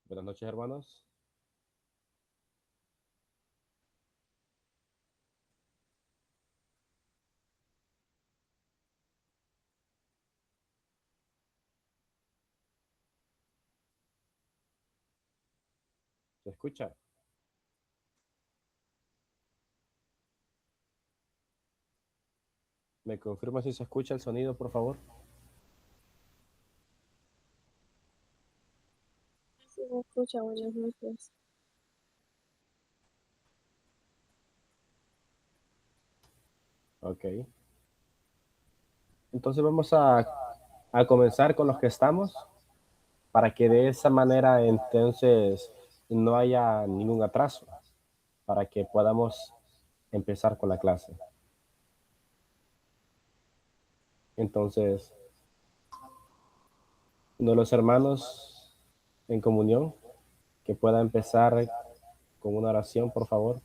Buenas noches, hermanos. ¿Se escucha? ¿Me confirma si se escucha el sonido, por favor? Sí, me escucha, buenas noches. Ok. Entonces vamos a comenzar con los que estamos para que de esa manera entonces no haya ningún atraso, para que podamos empezar con la clase. Entonces, uno de los hermanos en comunión que pueda empezar con una oración, por favor.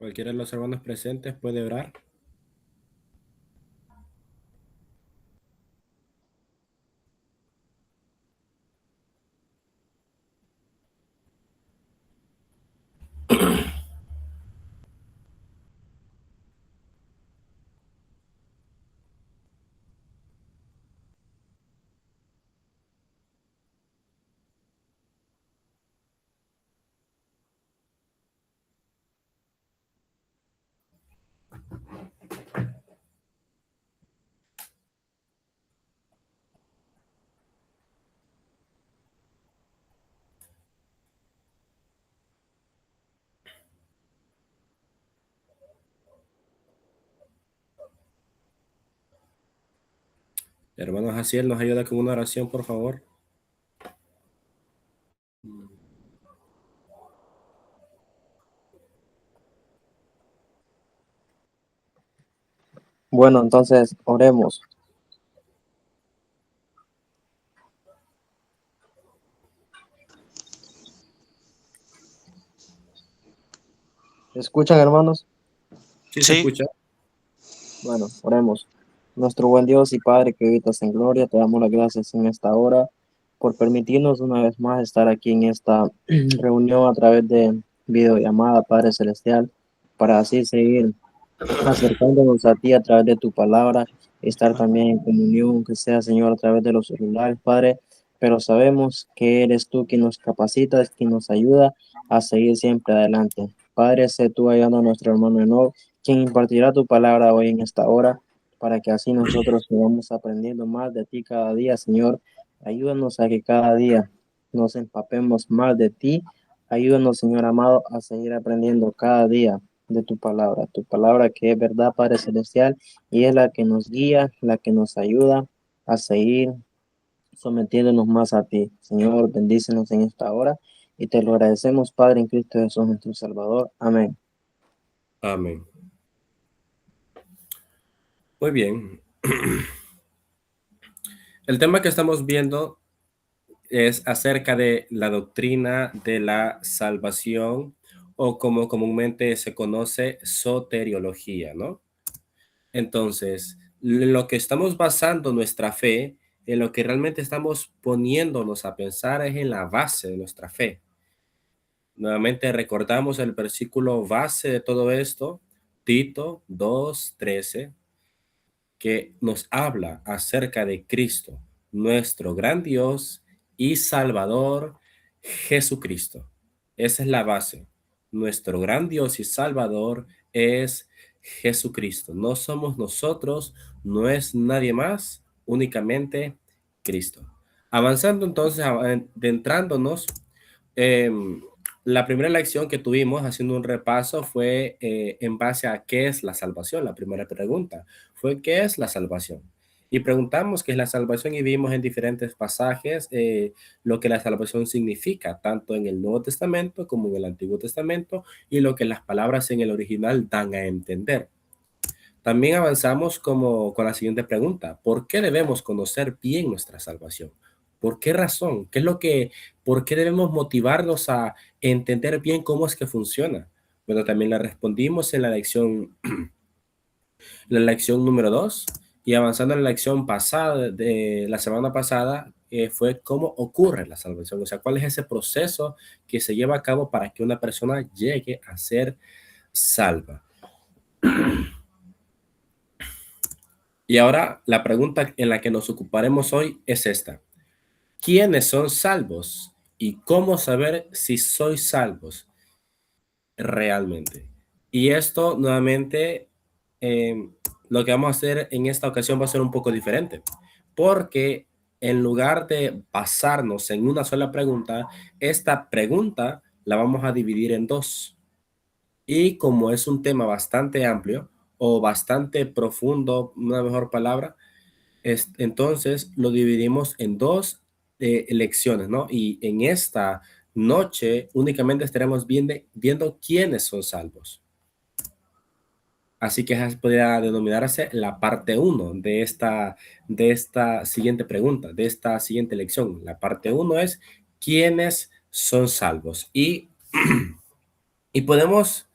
Cualquiera de los hermanos presentes puede orar. Hermanos, Jaciel, nos ayuda con una oración, por favor. Bueno, entonces oremos. ¿Escuchan, hermanos? Sí, se Sí, escucha. Bueno, oremos. Nuestro buen Dios y Padre que habitas en gloria, te damos las gracias en esta hora por permitirnos una vez más estar aquí en esta reunión a través de videollamada, Padre Celestial, para así seguir acercándonos a ti a través de tu palabra, estar también en comunión, que sea, Señor, a través de los celulares, Padre, pero sabemos que eres tú quien nos capacita, quien nos ayuda a seguir siempre adelante. Padre, sé tú ayudando a nuestro hermano Enoch, quien impartirá tu palabra hoy en esta hora, para que así nosotros sigamos aprendiendo más de ti cada día, Señor. Ayúdanos a que cada día nos empapemos más de ti. Ayúdanos, Señor amado, a seguir aprendiendo cada día de tu palabra que es verdad, Padre Celestial, y es la que nos guía, la que nos ayuda a seguir sometiéndonos más a ti. Señor, bendícenos en esta hora y te lo agradecemos, Padre, en Cristo Jesús, nuestro Salvador. Amén. Amén. Muy bien. El tema que estamos viendo es acerca de la doctrina de la salvación o como comúnmente se conoce, soteriología, ¿no? Entonces, lo que estamos basando nuestra fe, en lo que realmente estamos poniéndonos a pensar es en la base de nuestra fe. Nuevamente recordamos el versículo base de todo esto, Tito 2:13, que nos habla acerca de Cristo, nuestro gran Dios y Salvador, Jesucristo. Esa es la base. Nuestro gran Dios y Salvador es Jesucristo. No somos nosotros, no es nadie más, únicamente Cristo. Avanzando entonces, adentrándonos, eh, la primera lección que tuvimos haciendo un repaso fue en base a qué es la salvación. La primera pregunta fue ¿qué es la salvación? Y preguntamos qué es la salvación y vimos en diferentes pasajes lo que la salvación significa, tanto en el Nuevo Testamento como en el Antiguo Testamento, y lo que las palabras en el original dan a entender. También avanzamos con la siguiente pregunta: ¿por qué debemos conocer bien nuestra salvación? ¿Por qué razón? ¿Por qué debemos motivarnos a entender bien cómo es que funciona? Bueno, también la respondimos en la lección número 2, y avanzando en la lección pasada, de la semana pasada, fue cómo ocurre la salvación, o sea, cuál es ese proceso que se lleva a cabo para que una persona llegue a ser salva. Y ahora la pregunta en la que nos ocuparemos hoy es esta: ¿quiénes son salvos? ¿Y cómo saber si soy salvos realmente? Y esto nuevamente, eh, lo que vamos a hacer en esta ocasión va a ser un poco diferente, porque en lugar de basarnos en una sola pregunta, esta pregunta la vamos a dividir en dos. Y como es un tema bastante amplio o bastante profundo, una mejor palabra, entonces lo dividimos en dos lecciones, ¿no? Y en esta noche únicamente estaremos viendo quiénes son salvos. Así que esa podría denominarse la parte uno de esta siguiente pregunta, de esta siguiente lección. La parte uno es quiénes son salvos. Y podemos,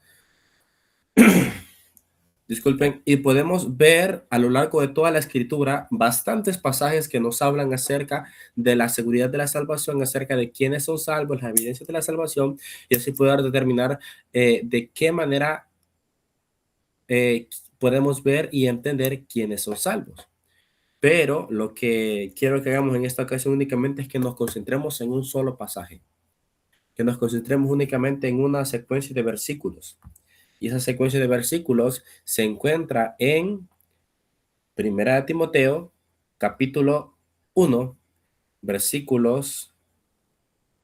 disculpen, y podemos ver a lo largo de toda la escritura bastantes pasajes que nos hablan acerca de la seguridad de la salvación, acerca de quiénes son salvos, la evidencia de la salvación, y así poder determinar de qué manera podemos ver y entender quiénes son salvos. Pero lo que quiero que hagamos en esta ocasión únicamente es que nos concentremos en un solo pasaje, que nos concentremos únicamente en una secuencia de versículos. Y esa secuencia de versículos se encuentra en Primera de Timoteo, capítulo 1, versículos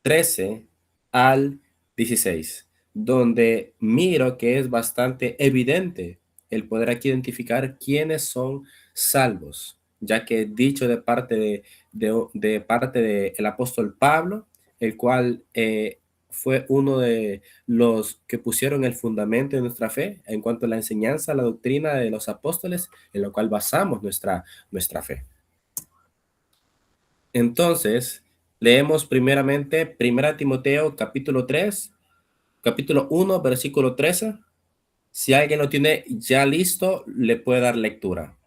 13 al 16, donde miro que es bastante evidente el poder aquí identificar quiénes son salvos, ya que dicho de parte del apóstol Pablo, el cual fue uno de los que pusieron el fundamento de nuestra fe en cuanto a la enseñanza, la doctrina de los apóstoles, en lo cual basamos nuestra fe. Entonces, leemos primeramente Primera Timoteo capítulo 1, versículo 13. Si alguien lo tiene ya listo, le puede dar lectura.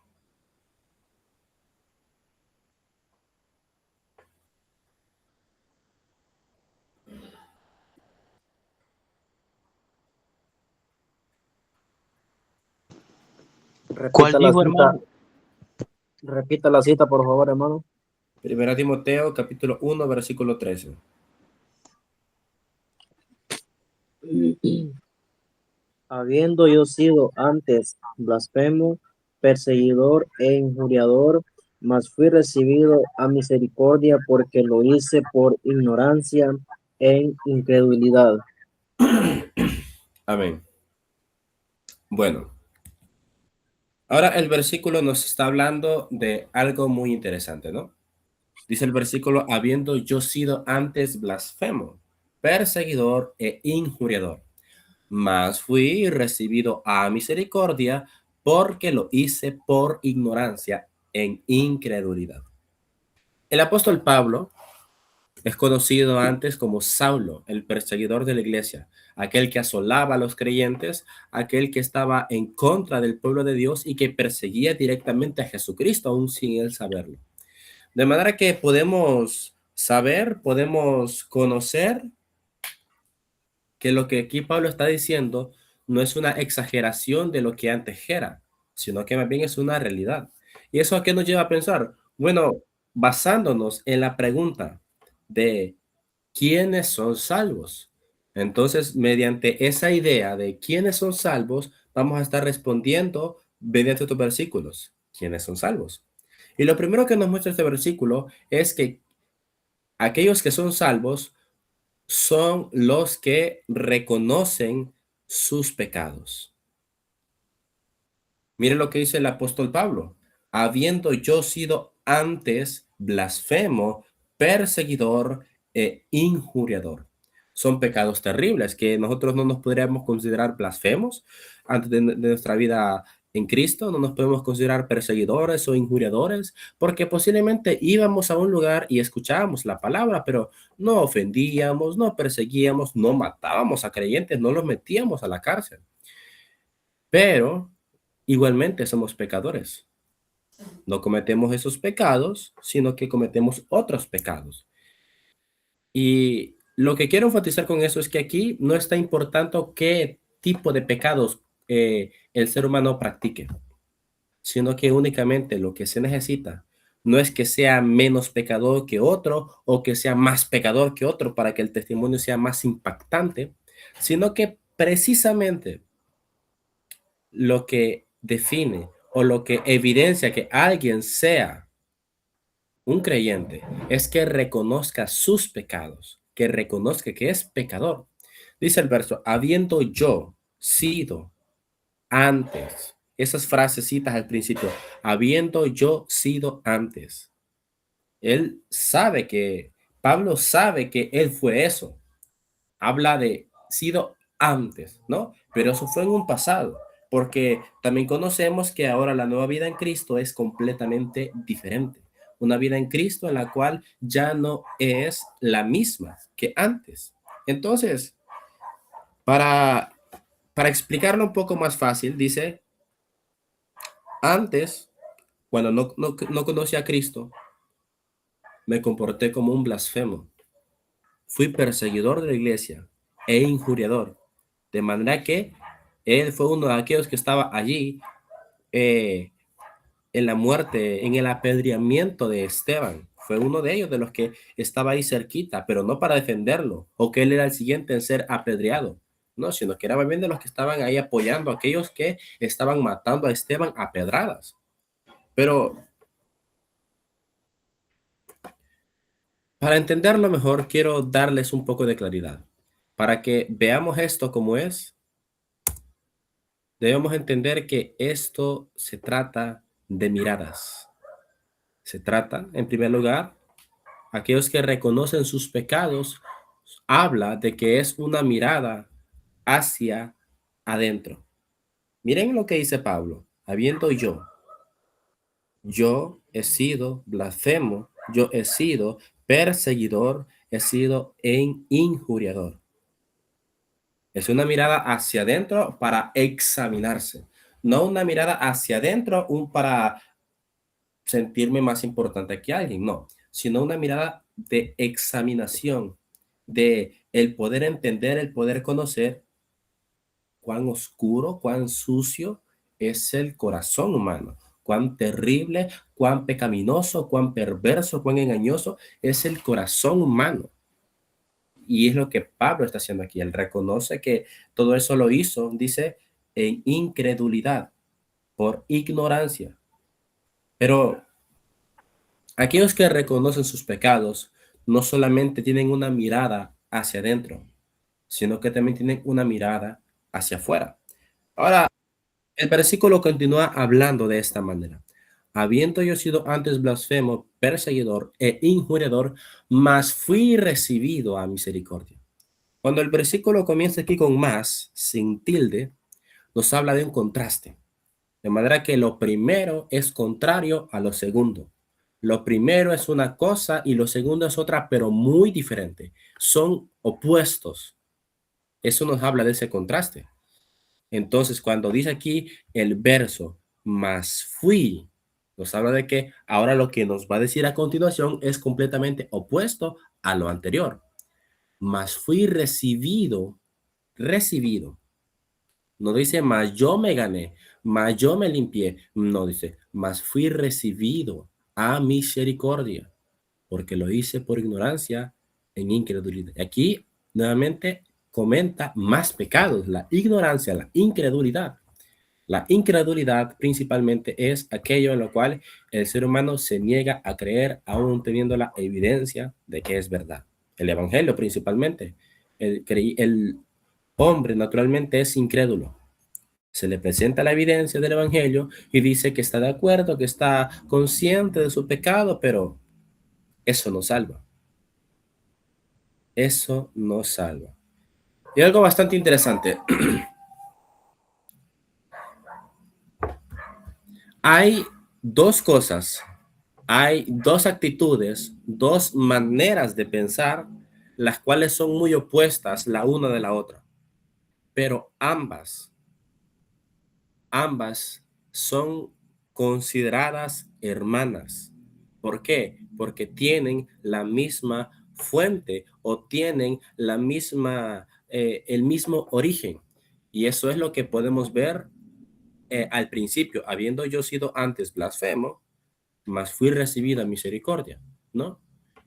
¿Cuál Repita la dijo, cita, hermano? repita la cita, por favor, hermano. Primera Timoteo, capítulo 1, versículo 13. Habiendo yo sido antes blasfemo, perseguidor e injuriador, mas fui recibido a misericordia porque lo hice por ignorancia e incredulidad. Amén. Bueno, ahora el versículo nos está hablando de algo muy interesante, ¿no? Dice el versículo: habiendo yo sido antes blasfemo, perseguidor e injuriador, mas fui recibido a misericordia porque lo hice por ignorancia en incredulidad. El apóstol Pablo es conocido antes como Saulo, el perseguidor de la iglesia, aquel que asolaba a los creyentes, aquel que estaba en contra del pueblo de Dios y que perseguía directamente a Jesucristo aún sin él saberlo. De manera que podemos saber, podemos conocer que lo que aquí Pablo está diciendo no es una exageración de lo que antes era, sino que más bien es una realidad. ¿Y eso a qué nos lleva a pensar? Bueno, basándonos en la pregunta de quiénes son salvos. Entonces, mediante esa idea de quiénes son salvos, vamos a estar respondiendo mediante estos versículos. ¿Quiénes son salvos? Y lo primero que nos muestra este versículo es que aquellos que son salvos son los que reconocen sus pecados. Mire lo que dice el apóstol Pablo. habiendo yo sido antes blasfemo, perseguidor e injuriador. Son pecados terribles que nosotros no nos podríamos considerar blasfemos antes de nuestra vida en Cristo, no nos podemos considerar perseguidores o injuriadores, porque posiblemente íbamos a un lugar y escuchábamos la palabra, pero no ofendíamos, no perseguíamos, no matábamos a creyentes, no los metíamos a la cárcel. Pero igualmente somos pecadores. No cometemos esos pecados, sino que cometemos otros pecados. Y lo que quiero enfatizar con eso es que aquí no está importando qué tipo de pecados el ser humano practique, sino que únicamente lo que se necesita no es que sea menos pecador que otro o que sea más pecador que otro para que el testimonio sea más impactante, sino que precisamente lo que define o lo que evidencia que alguien sea un creyente es que reconozca sus pecados, que reconozca que es pecador. Dice el verso, habiendo yo sido antes, esas frasecitas al principio, habiendo yo sido antes. Él sabe que, Pablo sabe que él fue eso. Habla de sido antes, ¿no? Pero eso fue en un pasado, porque también conocemos que ahora la nueva vida en Cristo es completamente diferente. Una vida en Cristo en la cual ya no es la misma que antes. Entonces, para, para explicarlo un poco más fácil, dice, antes, cuando no conocí a Cristo, me comporté como un blasfemo. Fui perseguidor de la iglesia e injuriador. De manera que él fue uno de aquellos que estaba allí eh, en la muerte, en el apedreamiento de Esteban. Fue uno de ellos de los que estaba ahí cerquita, pero no para defenderlo o que él era el siguiente en ser apedreado. No, sino que era más bien de los que estaban ahí apoyando a aquellos que estaban matando a Esteban a pedradas. Pero para entenderlo mejor, quiero darles un poco de claridad. Para que veamos esto como es, debemos entender que esto se trata de miradas. Se trata, en primer lugar, aquellos que reconocen sus pecados, habla de que es una mirada hacia adentro. Miren lo que dice Pablo, habiendo yo he sido blasfemo, yo he sido perseguidor, he sido injuriador. Es una mirada hacia adentro para examinarse, no una mirada hacia adentro para sentirme más importante que alguien, no, sino una mirada de examinación, de el poder entender, el poder conocer cuán oscuro, cuán sucio es el corazón humano, cuán terrible, cuán pecaminoso, cuán perverso, cuán engañoso es el corazón humano. Y es lo que Pablo está haciendo aquí. Él reconoce que todo eso lo hizo, dice, en incredulidad, por ignorancia. Pero aquellos que reconocen sus pecados no solamente tienen una mirada hacia adentro, sino que también tienen una mirada hacia afuera. Ahora, el versículo continúa hablando de esta manera. Habiendo yo sido antes blasfemo, perseguidor e injuriador, mas fui recibido a misericordia. Cuando el versículo comienza aquí con más, sin tilde, nos habla de un contraste. De manera que lo primero es contrario a lo segundo. Lo primero es una cosa y lo segundo es otra, pero muy diferente. Son opuestos. Eso nos habla de ese contraste. Entonces, cuando dice aquí el verso, mas fui, nos habla de que ahora lo que nos va a decir a continuación es completamente opuesto a lo anterior. Mas fui recibido. No dice, mas yo me gané, mas yo me limpié. No dice, mas fui recibido a misericordia, porque lo hice por ignorancia en incredulidad. Aquí nuevamente comenta más pecados, la ignorancia, la incredulidad. La incredulidad principalmente es aquello en lo cual el ser humano se niega a creer aún teniendo la evidencia de que es verdad. El evangelio principalmente. El hombre naturalmente es incrédulo. se le presenta la evidencia del Evangelio y dice que está de acuerdo, que está consciente de su pecado, pero eso no salva. Eso no salva. Y algo bastante interesante. Hay dos cosas, hay dos actitudes, dos maneras de pensar, las cuales son muy opuestas la una de la otra, pero ambas son consideradas hermanas. ¿Por qué? Porque tienen la misma fuente o tienen la misma, el mismo origen. Y eso es lo que podemos ver al principio, habiendo yo sido antes blasfemo, mas fui recibida misericordia, ¿no?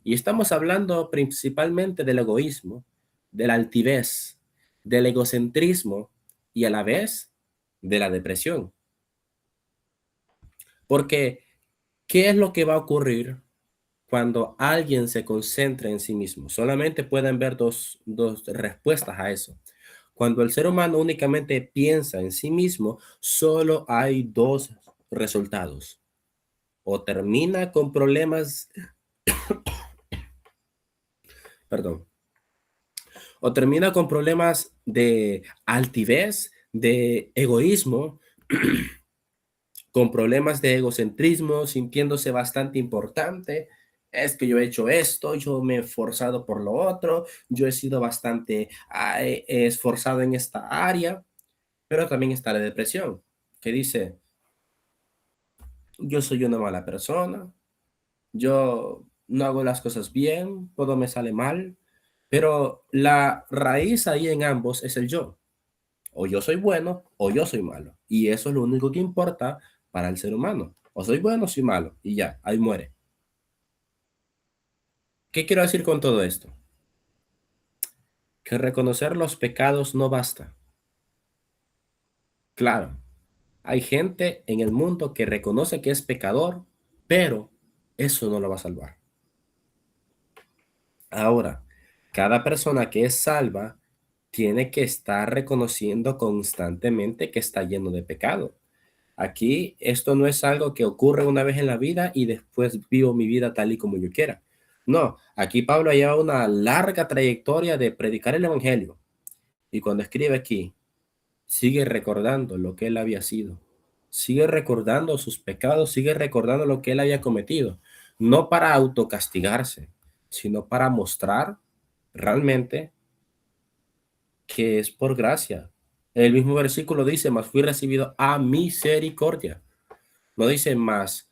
Y estamos hablando principalmente del egoísmo, de la altivez, del egocentrismo y a la vez de la depresión. Porque, ¿qué es lo que va a ocurrir cuando alguien se concentra en sí mismo? Solamente pueden ver dos respuestas a eso. Cuando el ser humano únicamente piensa en sí mismo, solo hay dos resultados. O termina con problemas, perdón, o termina con problemas de altivez, de egoísmo, con problemas de egocentrismo, sintiéndose bastante importante. Es que yo he hecho esto, yo me he esforzado por lo otro, yo he sido bastante esforzado en esta área, pero también está la depresión, que dice, yo soy una mala persona, yo no hago las cosas bien, todo me sale mal, pero la raíz ahí en ambos es el yo. O yo soy bueno o yo soy malo. Y eso es lo único que importa para el ser humano. O soy bueno o soy malo. Y ya, ahí muere. ¿Qué quiero decir con todo esto? Que reconocer los pecados no basta. Claro, hay gente en el mundo que reconoce que es pecador, pero eso no lo va a salvar. Ahora, cada persona que es salva tiene que estar reconociendo constantemente que está lleno de pecado. Aquí esto no es algo que ocurre una vez en la vida y después vivo mi vida tal y como yo quiera. No, aquí Pablo lleva una larga trayectoria de predicar el evangelio y cuando escribe aquí, sigue recordando lo que él había sido, sigue recordando sus pecados, sigue recordando lo que él había cometido, no para autocastigarse, sino para mostrar realmente que es por gracia. El mismo versículo dice, mas fui recibido a misericordia. No dice más,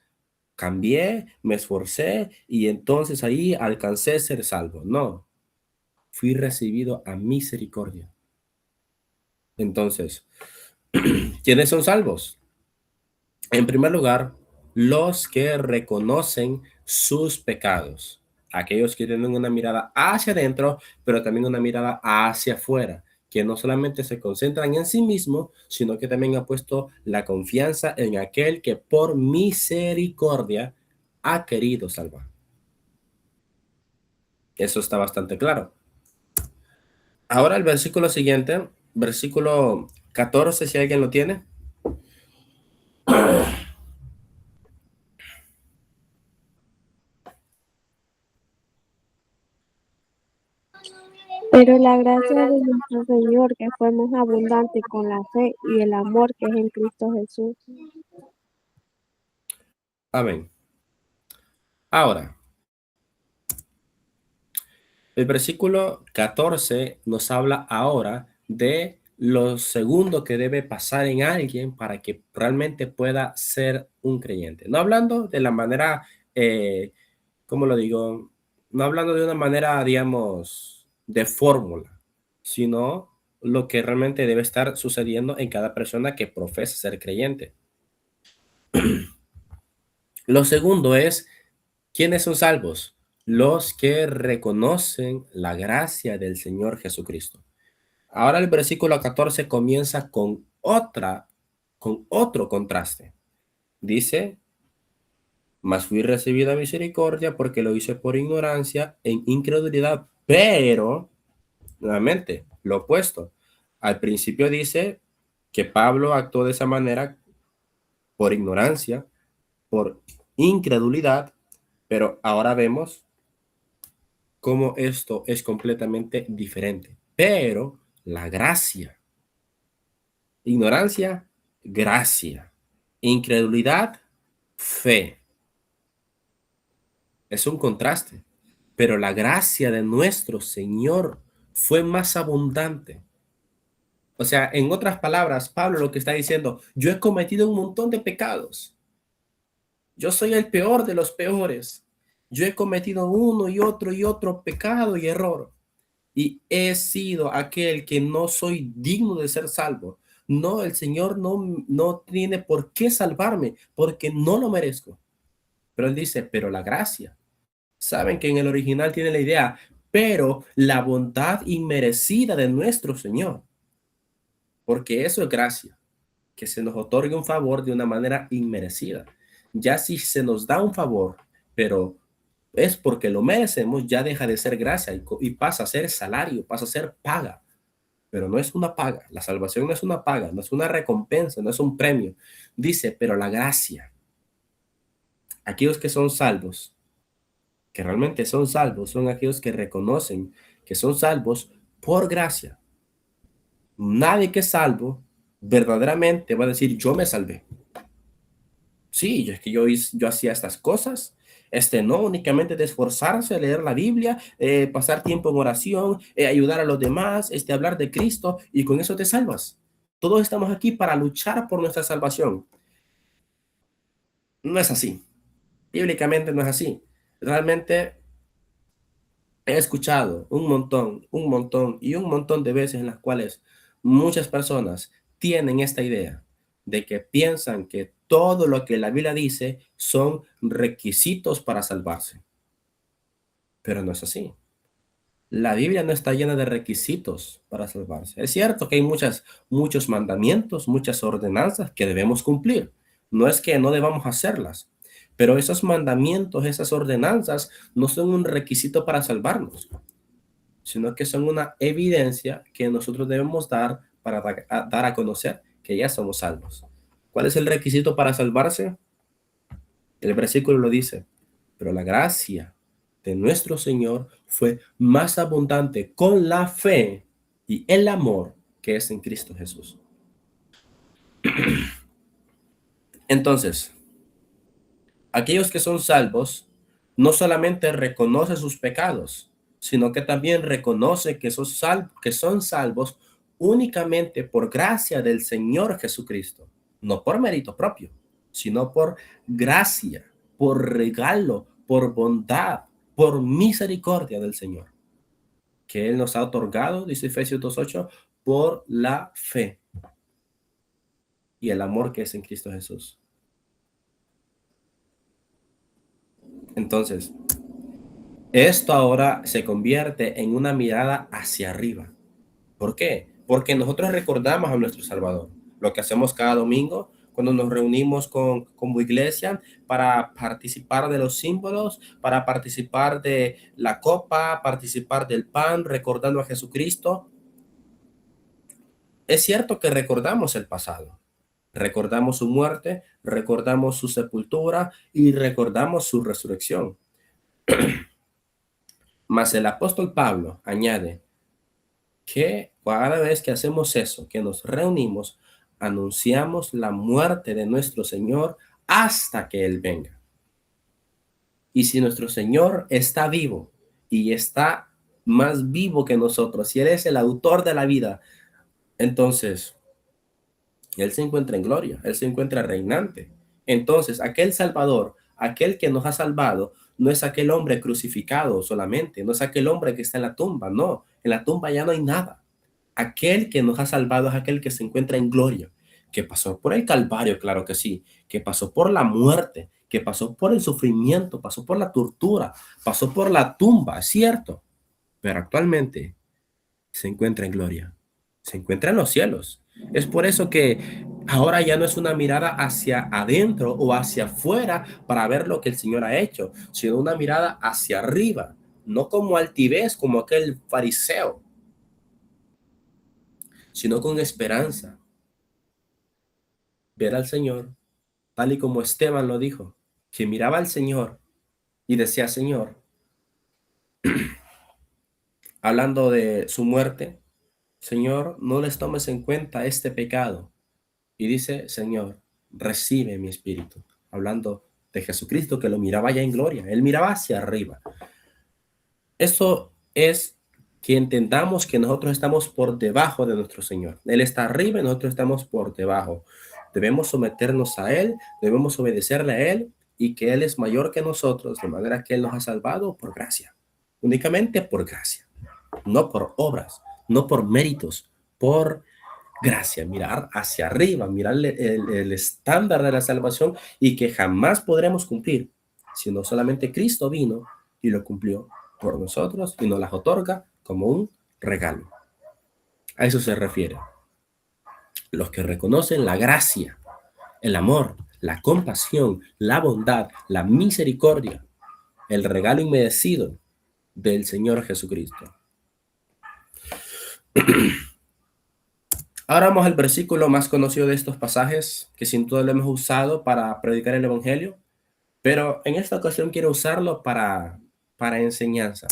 cambié, me esforcé y entonces ahí alcancé ser salvo. No, fui recibido a misericordia. Entonces, ¿quiénes son salvos? En primer lugar, los que reconocen sus pecados. Aquellos que tienen una mirada hacia adentro, pero también una mirada hacia afuera, que no solamente se concentran en sí mismos, sino que también han puesto la confianza en aquel que por misericordia ha querido salvar. Eso está bastante claro. Ahora el versículo siguiente, versículo 14, si alguien lo tiene. Pero la gracia de nuestro Señor, que fue más abundante con la fe y el amor que es en Cristo Jesús. Amén. Ahora, el versículo 14 nos habla ahora de lo segundo que debe pasar en alguien para que realmente pueda ser un creyente. No hablando de la manera, ¿cómo lo digo? No hablando de una manera, digamos, de fórmula, sino lo que realmente debe estar sucediendo en cada persona que profesa ser creyente. Lo segundo es, ¿quiénes son salvos? Los que reconocen la gracia del Señor Jesucristo. Ahora el versículo 14 comienza con otro contraste. Dice, mas fui recibida misericordia porque lo hice por ignorancia en incredulidad, pero, nuevamente, lo opuesto. Al principio dice, que Pablo actuó de esa manera por ignorancia, por incredulidad, pero ahora vemos cómo esto es completamente diferente. Pero la gracia, ignorancia, gracia, incredulidad, fe. Es un contraste, pero la gracia de nuestro Señor fue más abundante. O sea, en otras palabras, Pablo lo que está diciendo, yo he cometido un montón de pecados. Yo soy el peor de los peores. Yo he cometido uno y otro pecado y error. Y he sido aquel que no soy digno de ser salvo. No, el Señor no tiene por qué salvarme porque no lo merezco. Pero él dice, pero la gracia. Saben que en el original tiene la idea, pero la bondad inmerecida de nuestro Señor. Porque eso es gracia, que se nos otorgue un favor de una manera inmerecida. Ya si se nos da un favor, pero es porque lo merecemos, ya deja de ser gracia y pasa a ser salario, pasa a ser paga. Pero no es una paga, la salvación no es una paga, no es una recompensa, no es un premio. Dice, pero la gracia, aquellos que son salvos, que realmente son salvos, son aquellos que reconocen que son salvos por gracia. Nadie que es salvo verdaderamente va a decir, yo me salvé. Sí, es que yo hacía estas cosas, no únicamente de esforzarse, leer la Biblia, pasar tiempo en oración, ayudar a los demás, hablar de Cristo y con eso te salvas. Todos estamos aquí para luchar por nuestra salvación. No es así. Bíblicamente no es así. Realmente he escuchado un montón y un montón de veces en las cuales muchas personas tienen esta idea de que piensan que todo lo que la Biblia dice son requisitos para salvarse. Pero no es así. La Biblia no está llena de requisitos para salvarse. Es cierto que hay muchos mandamientos, muchas ordenanzas que debemos cumplir. No es que no debamos hacerlas, pero esos mandamientos, esas ordenanzas no son un requisito para salvarnos, sino que son una evidencia que nosotros debemos dar para dar a conocer que ya somos salvos. ¿Cuál es el requisito para salvarse? El versículo lo dice, pero la gracia de nuestro Señor fue más abundante con la fe y el amor que es en Cristo Jesús. Entonces, aquellos que son salvos no solamente reconocen sus pecados, sino que también reconocen que son salvos únicamente por gracia del Señor Jesucristo, no por mérito propio, sino por gracia, por regalo, por bondad, por misericordia del Señor, que Él nos ha otorgado, dice Efesios 2:8, por la fe y el amor que es en Cristo Jesús. Entonces, esto ahora se convierte en una mirada hacia arriba. ¿Por qué? Porque nosotros recordamos a nuestro Salvador. Lo que hacemos cada domingo cuando nos reunimos como iglesia para participar de los símbolos, para participar de la copa, participar del pan, recordando a Jesucristo. Es cierto que recordamos el pasado. Recordamos su muerte, recordamos su sepultura y recordamos su resurrección. Mas el apóstol Pablo añade que cada vez que hacemos eso, que nos reunimos, anunciamos la muerte de nuestro Señor hasta que Él venga. Y si nuestro Señor está vivo y está más vivo que nosotros, si Él es el autor de la vida, entonces Él se encuentra en gloria, Él se encuentra reinante. Entonces, aquel Salvador, aquel que nos ha salvado, no es aquel hombre crucificado solamente, no es aquel hombre que está en la tumba, no, en la tumba ya no hay nada. Aquel que nos ha salvado es aquel que se encuentra en gloria, que pasó por el Calvario, claro que sí, que pasó por la muerte, que pasó por el sufrimiento, pasó por la tortura, pasó por la tumba, es cierto, pero actualmente se encuentra en gloria, se encuentra en los cielos. Es por eso que ahora ya no es una mirada hacia adentro o hacia afuera para ver lo que el Señor ha hecho, sino una mirada hacia arriba, no como altivez, como aquel fariseo, sino con esperanza, ver al Señor, tal y como Esteban lo dijo, que miraba al Señor y decía, Señor, hablando de su muerte, Señor, no les tomes en cuenta este pecado. Y dice, Señor, recibe mi espíritu. Hablando de Jesucristo, que lo miraba ya en gloria. Él miraba hacia arriba. Eso es que entendamos que nosotros estamos por debajo de nuestro Señor. Él está arriba y nosotros estamos por debajo. Debemos someternos a Él, debemos obedecerle a Él y que Él es mayor que nosotros, de manera que Él nos ha salvado por gracia. Únicamente por gracia. No por obras, no por méritos, por gracia, mirar hacia arriba, mirar el estándar de la salvación y que jamás podremos cumplir, sino solamente Cristo vino y lo cumplió por nosotros y nos las otorga como un regalo. A eso se refiere. Los que reconocen la gracia, el amor, la compasión, la bondad, la misericordia, el regalo inmerecido del Señor Jesucristo. Ahora vamos al versículo más conocido de estos pasajes, que sin duda lo hemos usado para predicar el Evangelio, pero en esta ocasión quiero usarlo para enseñanza.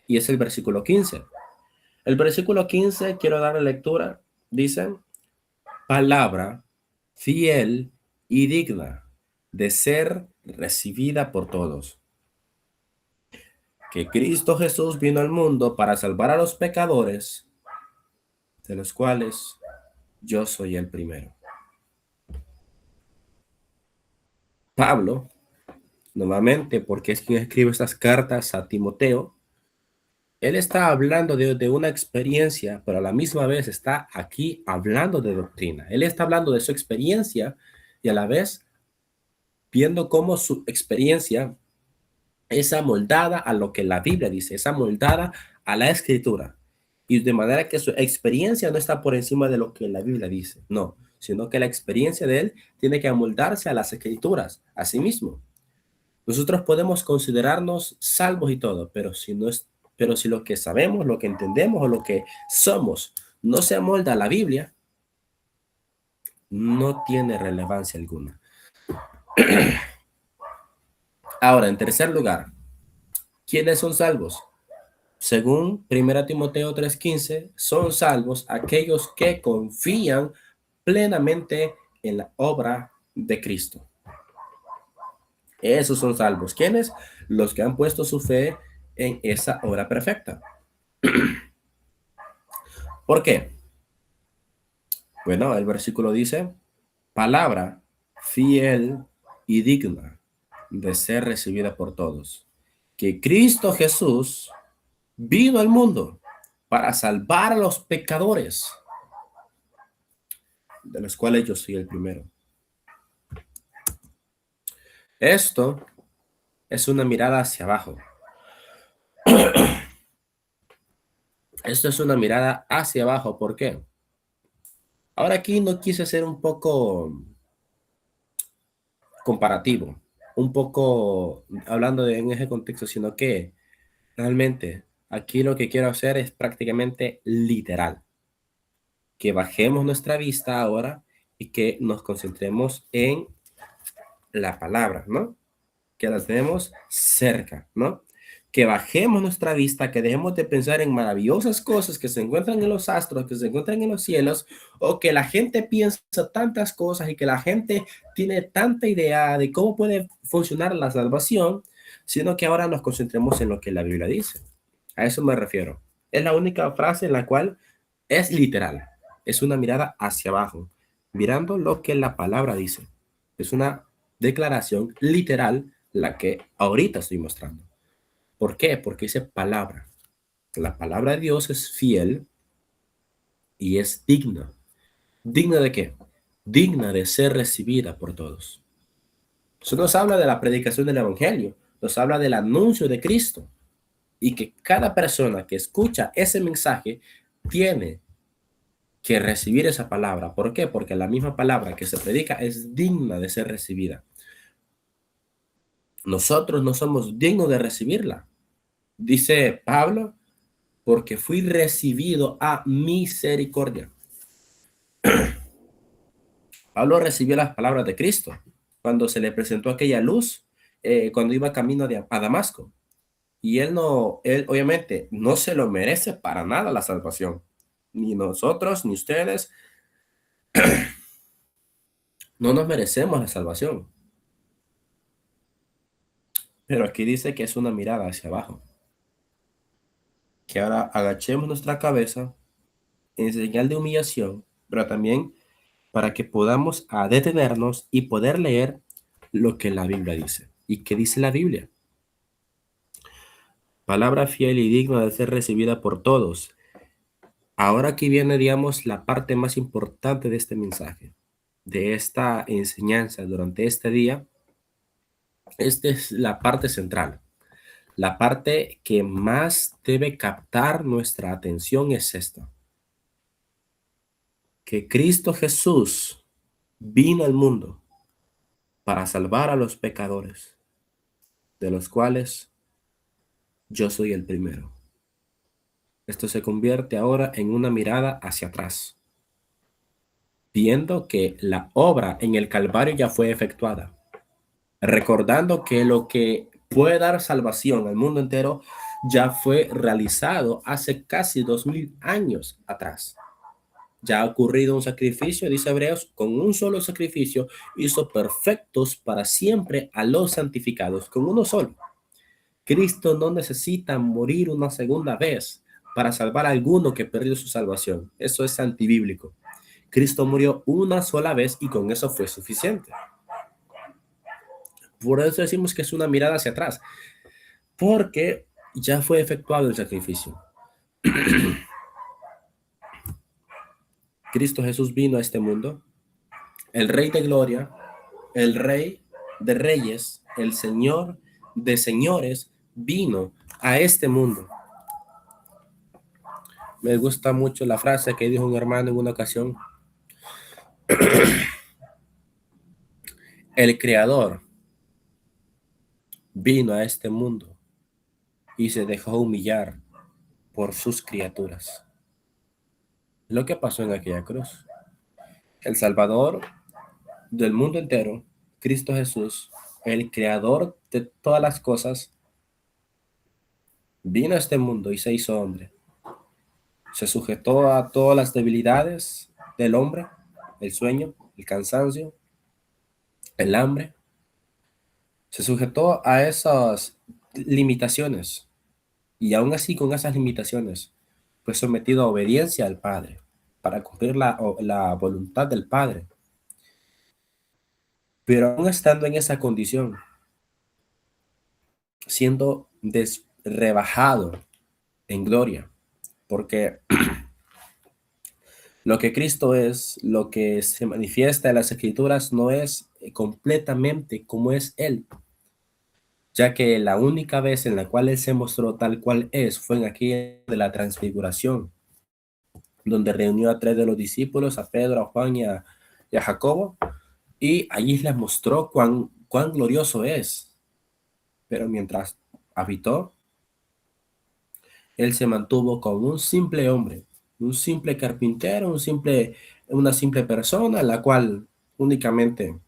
Y es el versículo 15. El versículo 15, quiero darle lectura, dice, palabra fiel y digna de ser recibida por todos. Que Cristo Jesús vino al mundo para salvar a los pecadores, de los cuales yo soy el primero. Pablo, nuevamente, porque es quien escribe estas cartas a Timoteo, él está hablando de una experiencia, pero a la misma vez está aquí hablando de doctrina. Él está hablando de su experiencia y a la vez viendo cómo su experiencia es amoldada a lo que la Biblia dice, es amoldada a la Escritura. Y de manera que su experiencia no está por encima de lo que la Biblia dice, no, sino que la experiencia de él tiene que amoldarse a las Escrituras, a sí mismo. Nosotros podemos considerarnos salvos y todo, pero si lo que sabemos, lo que entendemos o lo que somos no se amolda a la Biblia, no tiene relevancia alguna. Ahora, en tercer lugar, ¿quiénes son salvos? Según 1 Timoteo 3:15, son salvos aquellos que confían plenamente en la obra de Cristo. Esos son salvos. ¿Quiénes? Los que han puesto su fe en esa obra perfecta. ¿Por qué? Bueno, el versículo dice, palabra fiel y digna de ser recibida por todos. Que Cristo Jesús vino al mundo para salvar a los pecadores, de los cuales yo soy el primero. Esto es una mirada hacia abajo. Esto es una mirada hacia abajo. ¿Por qué? Ahora aquí no quise ser un poco comparativo, un poco hablando en ese contexto, sino que realmente aquí lo que quiero hacer es prácticamente literal. Que bajemos nuestra vista ahora y que nos concentremos en la palabra, ¿no? Que la tenemos cerca, ¿no? Que bajemos nuestra vista, que dejemos de pensar en maravillosas cosas que se encuentran en los astros, que se encuentran en los cielos, o que la gente piensa tantas cosas y que la gente tiene tanta idea de cómo puede funcionar la salvación, sino que ahora nos concentremos en lo que la Biblia dice. A eso me refiero. Es la única frase en la cual es literal. Es una mirada hacia abajo, mirando lo que la palabra dice. Es una declaración literal la que ahorita estoy mostrando. ¿Por qué? Porque dice palabra. La palabra de Dios es fiel y es digna. ¿Digna de qué? Digna de ser recibida por todos. Eso nos habla de la predicación del Evangelio, nos habla del anuncio de Cristo y que cada persona que escucha ese mensaje tiene que recibir esa palabra. ¿Por qué? Porque la misma palabra que se predica es digna de ser recibida. Nosotros no somos dignos de recibirla. Dice Pablo, porque fui recibido a misericordia. Pablo recibió las palabras de Cristo cuando se le presentó aquella luz, cuando iba camino a Damasco. Y él obviamente no se lo merece para nada la salvación. Ni nosotros, ni ustedes, no nos merecemos la salvación. Pero aquí dice que es una mirada hacia abajo. Que ahora agachemos nuestra cabeza en señal de humillación, pero también para que podamos detenernos y poder leer lo que la Biblia dice. ¿Y qué dice la Biblia? Palabra fiel y digna de ser recibida por todos. Ahora aquí viene, digamos, la parte más importante de este mensaje, de esta enseñanza durante este día. Esta es la parte central. La parte que más debe captar nuestra atención es esta: que Cristo Jesús vino al mundo para salvar a los pecadores, de los cuales yo soy el primero. Esto se convierte ahora en una mirada hacia atrás, viendo que la obra en el Calvario ya fue efectuada, recordando que lo que puede dar salvación al mundo entero ya fue realizado hace casi 2000 años atrás. Ya ha ocurrido un sacrificio, dice Hebreos, con un solo sacrificio hizo perfectos para siempre a los santificados, con uno solo. Cristo no necesita morir una segunda vez para salvar a alguno que perdió su salvación. Eso es antibíblico. Cristo murió una sola vez y con eso fue suficiente. Por eso decimos que es una mirada hacia atrás, porque ya fue efectuado el sacrificio. Cristo Jesús vino a este mundo, el Rey de Gloria, el Rey de Reyes, el Señor de Señores, vino a este mundo. Me gusta mucho la frase que dijo un hermano en una ocasión. El Creador vino a este mundo y se dejó humillar por sus criaturas. Lo que pasó en aquella cruz. El Salvador del mundo entero, Cristo Jesús, el Creador de todas las cosas, vino a este mundo y se hizo hombre. Se sujetó a todas las debilidades del hombre, el sueño, el cansancio, el hambre. Se sujetó a esas limitaciones y aún así con esas limitaciones fue sometido a obediencia al Padre para cumplir la voluntad del Padre. Pero aún estando en esa condición, siendo rebajado en gloria, porque lo que Cristo es, lo que se manifiesta en las Escrituras no es completamente como es Él, ya que la única vez en la cual Él se mostró tal cual es fue en aquella de la transfiguración, donde reunió a 3 de los discípulos, a Pedro, a Juan y a Jacobo, y allí les mostró cuán glorioso es. Pero mientras habitó, Él se mantuvo como un simple hombre, un simple carpintero, una simple persona, la cual únicamente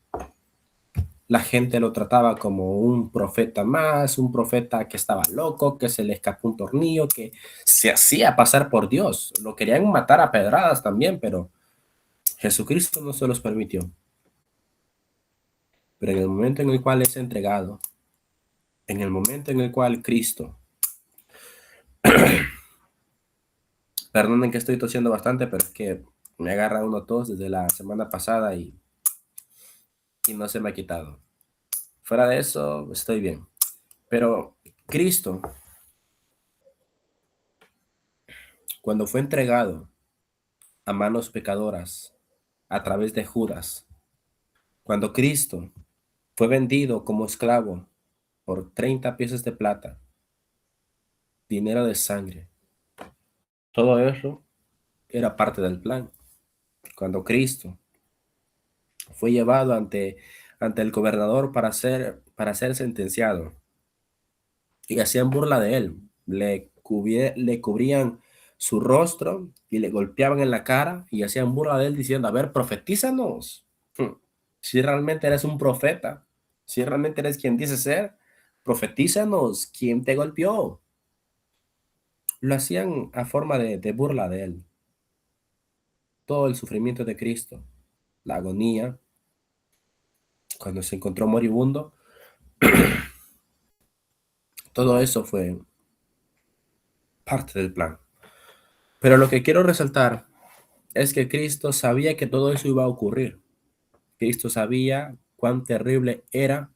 la gente lo trataba como un profeta más, un profeta que estaba loco, que se le escapó un tornillo, que se hacía pasar por Dios. Lo querían matar a pedradas también, pero Jesucristo no se los permitió. Pero en el momento en el cual es entregado, en el momento en el cual Cristo, perdonen que estoy tosiendo bastante, pero es que me agarra uno tos desde la semana pasada y no se me ha quitado. Fuera de eso, estoy bien. Pero Cristo, cuando fue entregado a manos pecadoras a través de Judas, cuando Cristo fue vendido como esclavo por 30 piezas de plata, dinero de sangre, todo eso era parte del plan. Cuando Cristo fue llevado ante el gobernador para ser sentenciado, y hacían burla de él, le cubrían su rostro y le golpeaban en la cara y hacían burla de él diciendo: a ver, profetízanos. Si realmente eres un profeta, si realmente eres quien dice ser, profetízanos quién te golpeó. Lo hacían a forma de burla de él. Todo el sufrimiento de Cristo, la agonía, cuando se encontró moribundo, todo eso fue parte del plan. Pero lo que quiero resaltar es que Cristo sabía que todo eso iba a ocurrir. Cristo sabía cuán terrible era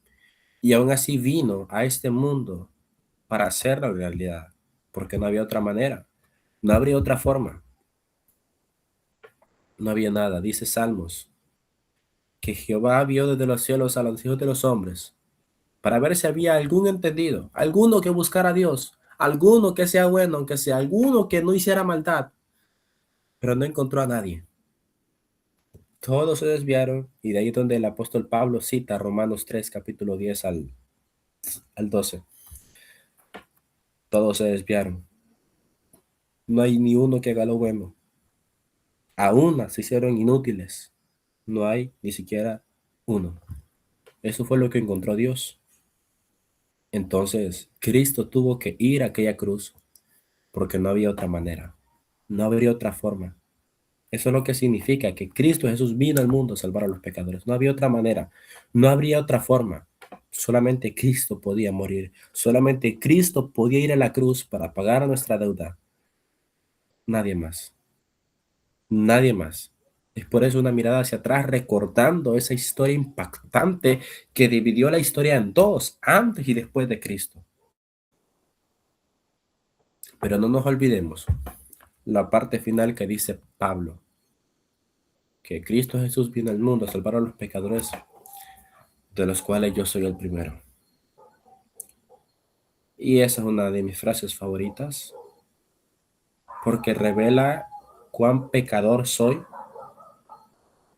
y aún así vino a este mundo para hacerlo realidad, porque no había otra manera, no habría otra forma, no había nada. Dice Salmos, que Jehová vio desde los cielos a los hijos de los hombres, para ver si había algún entendido, alguno que buscara a Dios, alguno que sea bueno, aunque sea alguno que no hiciera maldad, pero no encontró a nadie. Todos se desviaron y de ahí donde el apóstol Pablo cita Romanos 3, capítulo 10 al 12. Todos se desviaron. No hay ni uno que haga lo bueno. Aún se hicieron inútiles. No hay ni siquiera uno. Eso fue lo que encontró Dios. Entonces, Cristo tuvo que ir a aquella cruz porque no había otra manera. No habría otra forma. Eso es lo que significa que Cristo Jesús vino al mundo a salvar a los pecadores. No había otra manera. No habría otra forma. Solamente Cristo podía morir. Solamente Cristo podía ir a la cruz para pagar nuestra deuda. Nadie más. Nadie más. Es por eso una mirada hacia atrás recordando esa historia impactante que dividió la historia en dos, antes y después de Cristo. Pero no nos olvidemos la parte final que dice Pablo, que Cristo Jesús vino al mundo a salvar a los pecadores, de los cuales yo soy el primero. Y esa es una de mis frases favoritas, porque revela cuán pecador soy,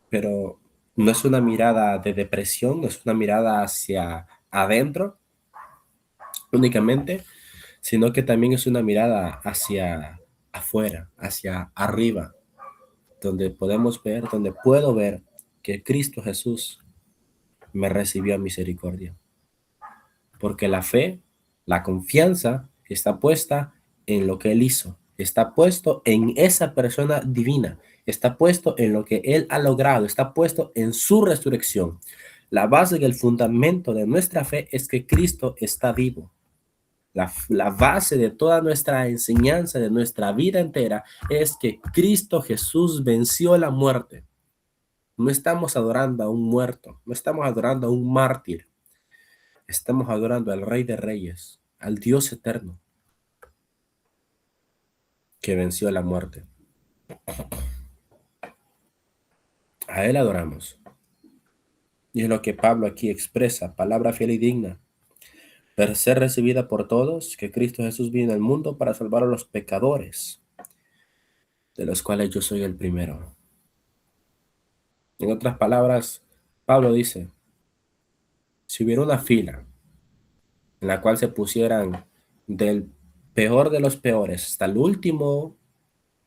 pero no es una mirada de depresión, no es una mirada hacia adentro únicamente, sino que también es una mirada hacia afuera, hacia arriba, donde podemos ver, donde puedo ver que Cristo Jesús me recibió a misericordia. Porque la fe, la confianza está puesta en lo que Él hizo, está puesto en esa persona divina, está puesto en lo que Él ha logrado, está puesto en su resurrección. La base y el fundamento de nuestra fe es que Cristo está vivo. La base de toda nuestra enseñanza, de nuestra vida entera, es que Cristo Jesús venció la muerte. No estamos adorando a un muerto, no estamos adorando a un mártir, estamos adorando al Rey de Reyes, al Dios eterno, que venció la muerte. A Él adoramos. Y es lo que Pablo aquí expresa, palabra fiel y digna, per ser recibida por todos, que Cristo Jesús vino al mundo para salvar a los pecadores, de los cuales yo soy el primero. En otras palabras, Pablo dice, si hubiera una fila en la cual se pusieran del peor de los peores hasta el último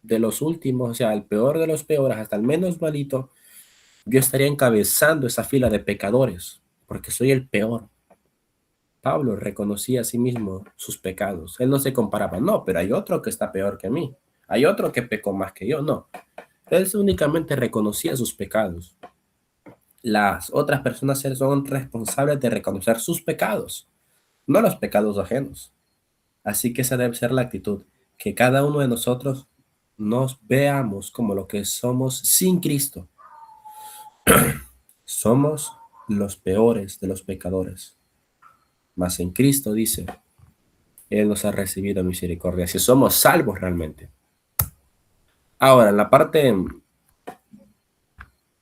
de los últimos, o sea, el peor de los peores hasta el menos malito, yo estaría encabezando esa fila de pecadores, porque soy el peor. Pablo reconocía a sí mismo sus pecados. Él no se comparaba, no, pero hay otro que está peor que mí. Hay otro que pecó más que yo, no. Él únicamente reconocía sus pecados. Las otras personas son responsables de reconocer sus pecados, no los pecados ajenos. Así que esa debe ser la actitud, que cada uno de nosotros nos veamos como lo que somos sin Cristo. Somos los peores de los pecadores. Mas en Cristo dice, Él nos ha recibido misericordia, si somos salvos realmente. Ahora, en la parte,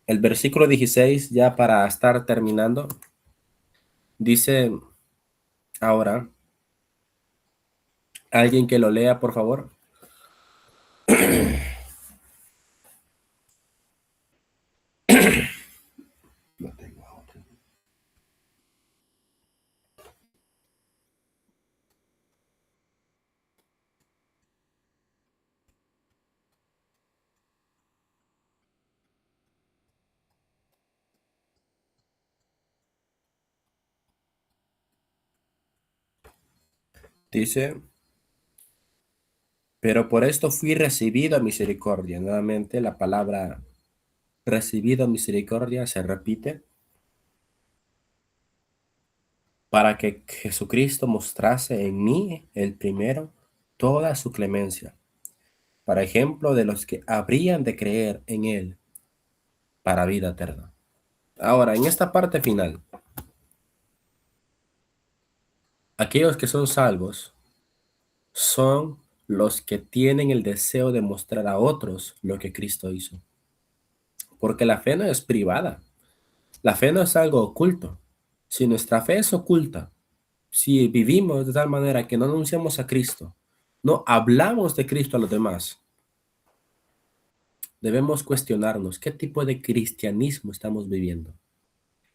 el versículo 16, ya para estar terminando, dice ahora, alguien que lo lea, por favor. Dice, pero por esto fui recibido a misericordia. Nuevamente la palabra recibido a misericordia se repite para que Jesucristo mostrase en mí, el primero, toda su clemencia, para ejemplo de los que habrían de creer en él para vida eterna. Ahora, en esta parte final, aquellos que son salvos son los que tienen el deseo de mostrar a otros lo que Cristo hizo. Porque la fe no es privada, la fe no es algo oculto. Si nuestra fe es oculta, si vivimos de tal manera que no anunciamos a Cristo, no hablamos de Cristo a los demás, debemos cuestionarnos qué tipo de cristianismo estamos viviendo,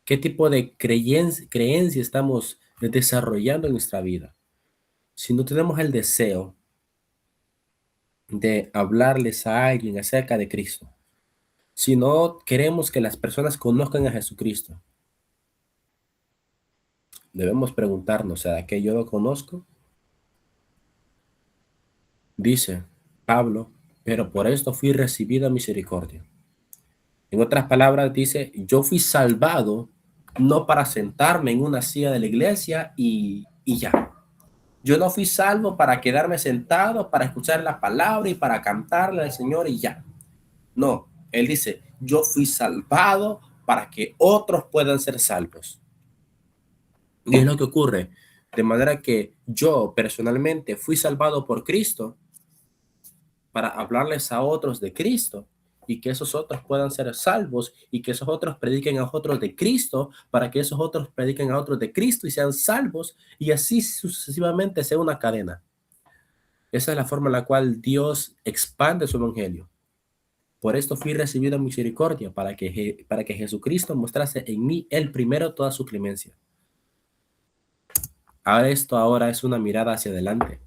qué tipo de creencia estamos desarrollando en nuestra vida. Si no tenemos el deseo de hablarles a alguien acerca de Cristo, si no queremos que las personas conozcan a Jesucristo, debemos preguntarnos, ¿será que yo lo conozco? Dice Pablo, pero por esto fui recibido a misericordia. En otras palabras, dice, yo fui salvado no para sentarme en una silla de la iglesia y ya. Yo no fui salvo para quedarme sentado, para escuchar la palabra y para cantarle al Señor y ya. No, él dice, yo fui salvado para que otros puedan ser salvos. Y es lo que ocurre. De manera que yo personalmente fui salvado por Cristo para hablarles a otros de Cristo y que esos otros puedan ser salvos y que esos otros prediquen a otros de Cristo para que esos otros prediquen a otros de Cristo y sean salvos y así sucesivamente sea una cadena. Esa es la forma en la cual Dios expande su evangelio. Por esto fui recibido en misericordia para que Jesucristo mostrase en mí el primero toda su clemencia. Ahora es una mirada hacia adelante.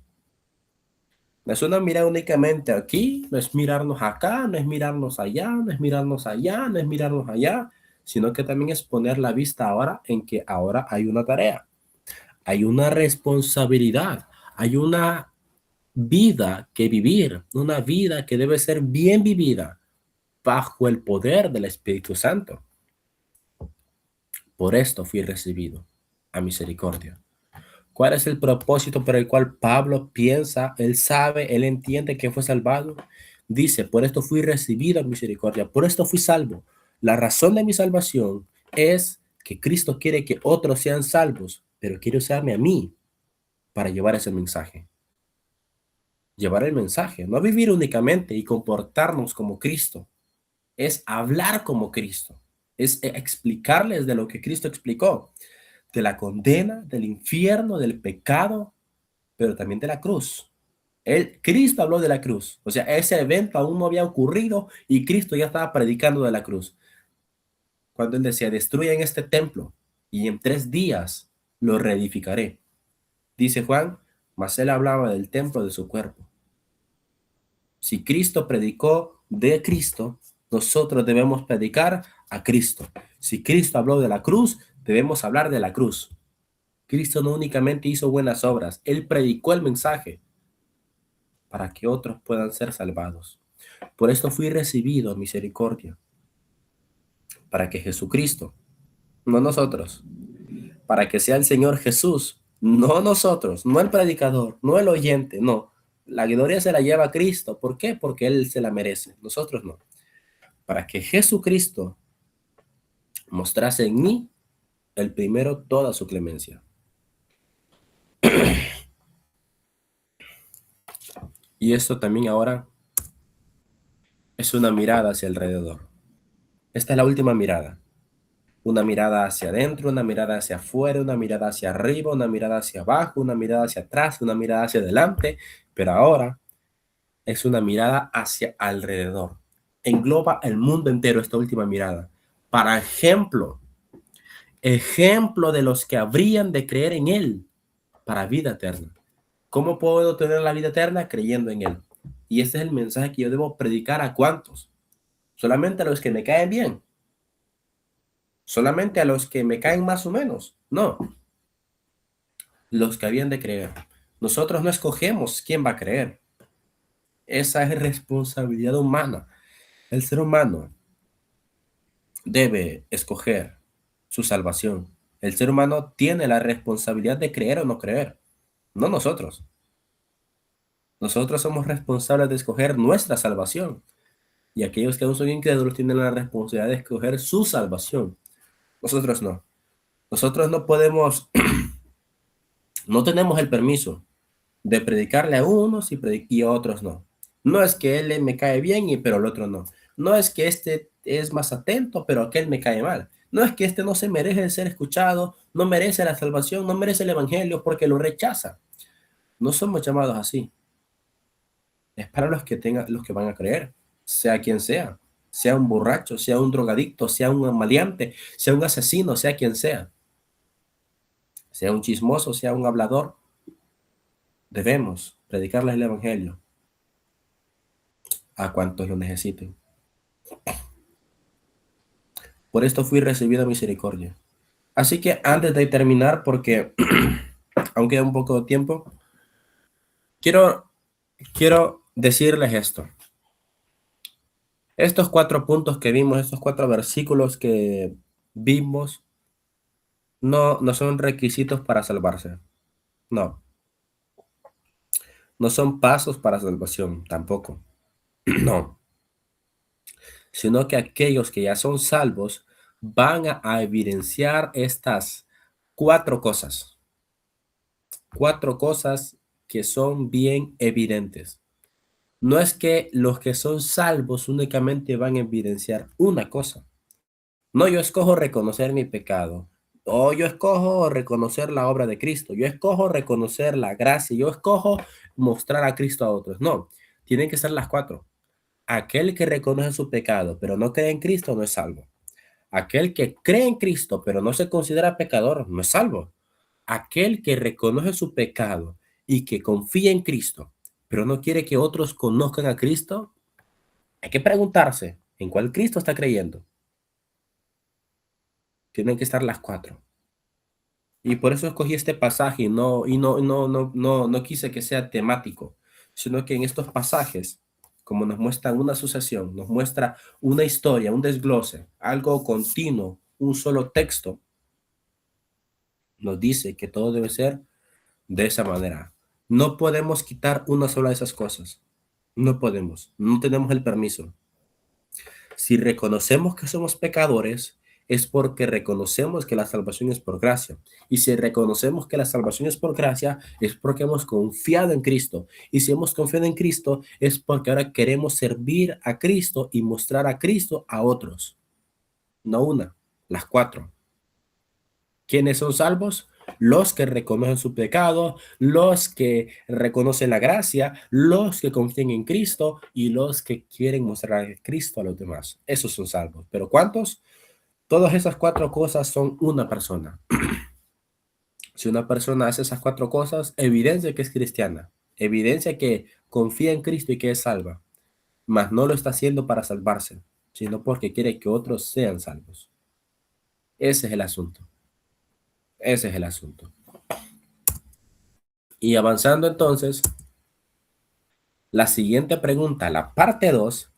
No es una mirada únicamente aquí, no es mirarnos acá, no es mirarnos allá, no es mirarnos allá, no es mirarnos allá, sino que también es poner la vista ahora en que ahora hay una tarea, hay una responsabilidad, hay una vida que vivir, una vida que debe ser bien vivida bajo el poder del Espíritu Santo. Por esto fui recibido a misericordia. ¿Cuál es el propósito por el cual Pablo piensa, él sabe, él entiende que fue salvado? Dice, por esto fui recibido en misericordia, por esto fui salvo. La razón de mi salvación es que Cristo quiere que otros sean salvos, pero quiere usarme a mí para llevar ese mensaje. Llevar el mensaje, no vivir únicamente y comportarnos como Cristo, es hablar como Cristo, es explicarles de lo que Cristo explicó, de la condena, del infierno, del pecado, pero también de la cruz. Cristo habló de la cruz. O sea, ese evento aún no había ocurrido y Cristo ya estaba predicando de la cruz. Cuando él decía, destruyan este templo y en 3 días lo reedificaré. Dice Juan, mas él hablaba del templo de su cuerpo. Si Cristo predicó de Cristo, nosotros debemos predicar a Cristo. Si Cristo habló de la cruz, debemos hablar de la cruz. Cristo no únicamente hizo buenas obras, él predicó el mensaje para que otros puedan ser salvados. Por esto fui recibido misericordia, para que Jesucristo, no nosotros, para que sea el Señor Jesús, no nosotros, no el predicador, no el oyente, no. La gloria se la lleva a Cristo. ¿Por qué? Porque Él se la merece, nosotros no. Para que Jesucristo mostrase en mí el primero toda su clemencia. Y esto también ahora es una mirada hacia alrededor. Esta es la última mirada. Una mirada hacia adentro, una mirada hacia afuera, una mirada hacia arriba, una mirada hacia abajo, una mirada hacia atrás, una mirada hacia adelante. Pero ahora es una mirada hacia alrededor. Engloba el mundo entero esta última mirada. Para ejemplo de los que habrían de creer en Él para vida eterna. ¿Cómo puedo tener la vida eterna? Creyendo en Él. Y este es el mensaje que yo debo predicar a cuántos. Solamente a los que me caen bien. Solamente a los que me caen más o menos. No. Los que habían de creer. Nosotros no escogemos quién va a creer. Esa es responsabilidad humana. El ser humano debe escoger su salvación. El ser humano tiene la responsabilidad de creer o no creer, no nosotros. Nosotros somos responsables de escoger nuestra salvación. Y aquellos que aún son incrédulos tienen la responsabilidad de escoger su salvación. Nosotros no. Nosotros no podemos, no tenemos el permiso de predicarle a unos y a otros no. No es que él me cae bien, pero el otro no. No es que este es más atento, pero aquel me cae mal. No es que este no se merece ser escuchado, no merece la salvación, no merece el evangelio porque lo rechaza. No somos llamados así. Es para los que los que van a creer, sea quien sea un borracho, sea un drogadicto, sea un maleante, sea un asesino, sea quien sea un chismoso, sea un hablador. Debemos predicarles el evangelio a cuantos lo necesiten. Por esto fui recibido misericordia. Así que antes de terminar, porque aún queda un poco de tiempo, quiero decirles esto. Estos 4 puntos que vimos, estos 4 versículos que vimos, no son requisitos para salvarse. No, no son pasos para salvación, tampoco. No, sino que aquellos que ya son salvos van a evidenciar estas 4 cosas. 4 cosas que son bien evidentes. No es que los que son salvos únicamente van a evidenciar una cosa. No, yo escojo reconocer mi pecado. O yo escojo reconocer la obra de Cristo. Yo escojo reconocer la gracia. Yo escojo mostrar a Cristo a otros. No, tienen que ser las 4. Aquel que reconoce su pecado, pero no cree en Cristo, no es salvo. Aquel que cree en Cristo, pero no se considera pecador, no es salvo. Aquel que reconoce su pecado y que confía en Cristo, pero no quiere que otros conozcan a Cristo, hay que preguntarse en cuál Cristo está creyendo. Tienen que estar las 4. Y por eso escogí este pasaje no quise que sea temático, sino que en estos pasajes, como nos muestran una sucesión, nos muestra una historia, un desglose, algo continuo, un solo texto, nos dice que todo debe ser de esa manera. No podemos quitar una sola de esas cosas. No podemos, no tenemos el permiso. Si reconocemos que somos pecadores, es porque reconocemos que la salvación es por gracia. Y si reconocemos que la salvación es por gracia, es porque hemos confiado en Cristo. Y si hemos confiado en Cristo, es porque ahora queremos servir a Cristo y mostrar a Cristo a otros. No una, las 4. ¿Quiénes son salvos? Los que reconocen su pecado, los que reconocen la gracia, los que confían en Cristo y los que quieren mostrar a Cristo a los demás. Esos son salvos. ¿Pero cuántos? Todas esas 4 cosas son una persona. Si una persona hace esas 4 cosas, evidencia que es cristiana, evidencia que confía en Cristo y que es salva, mas no lo está haciendo para salvarse, sino porque quiere que otros sean salvos. Ese es el asunto. Ese es el asunto. Y avanzando entonces, la siguiente pregunta, la parte 2,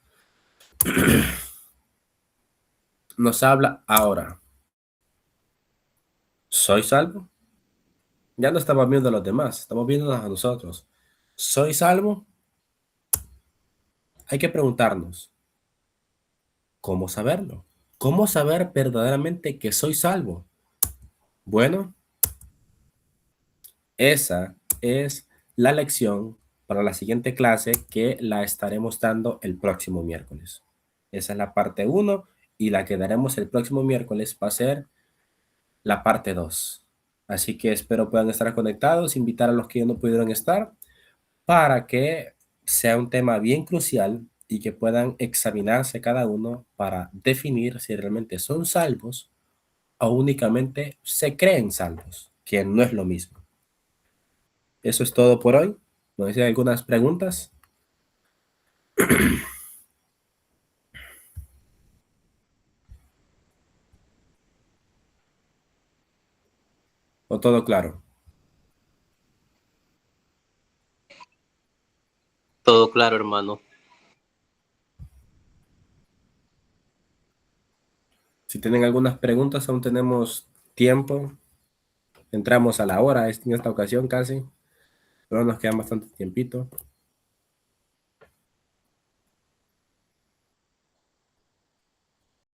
nos habla ahora. ¿Soy salvo? Ya no estamos viendo a los demás, estamos viéndonos a nosotros. ¿Soy salvo? Hay que preguntarnos, ¿cómo saberlo? ¿Cómo saber verdaderamente que soy salvo? Bueno, esa es la lección para la siguiente clase que la estaremos dando el próximo miércoles. Esa es la parte 1 y la que daremos el próximo miércoles va a ser la parte 2. Así que espero puedan estar conectados, invitar a los que no pudieron estar para que sea un tema bien crucial y que puedan examinarse cada uno para definir si realmente son salvos o únicamente se creen salvos, que no es lo mismo. Eso es todo por hoy. ¿No hay algunas preguntas? ¿O todo claro? Todo claro, hermano. Si tienen algunas preguntas, aún tenemos tiempo. Entramos a la hora en esta ocasión casi, pero nos queda bastante tiempito.